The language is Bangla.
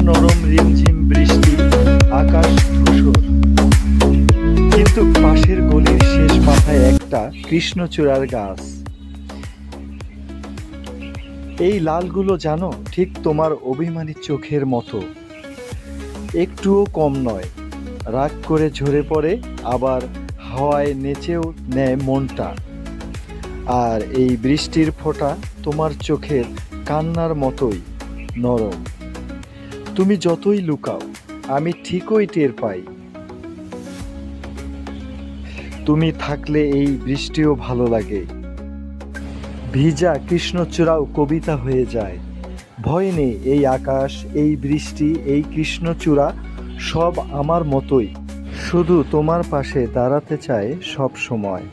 নরম রিমঝিম বৃষ্টি, আকাশ ধূসর, কিন্তু পাশের গলির শেষ মাথায় একটা কৃষ্ণচূড়ার গাছ। এই লালগুলো জানো, ঠিক তোমার অভিমানী চোখের মতো, একটুও কম নয়। রাগ করে ঝরে পড়ে, আবার হাওয়ায় নেচেও নেয় মনটা। আর এই বৃষ্টির ফোঁটা তোমার চোখের কান্নার মতোই নরম। তুমি যতই লুকাও, আমি ঠিকই টের পাই। তুমি থাকলে এই বৃষ্টিও ভালো লাগে। ভিজা কৃষ্ণচূড়াও কবিতা হয়ে যায়। ভয় নেই, এই আকাশ, এই বৃষ্টি, এই কৃষ্ণচূড়া সব আমার মতোই, শুধু তোমার পাশে দাঁড়াতে চায় সব সময়।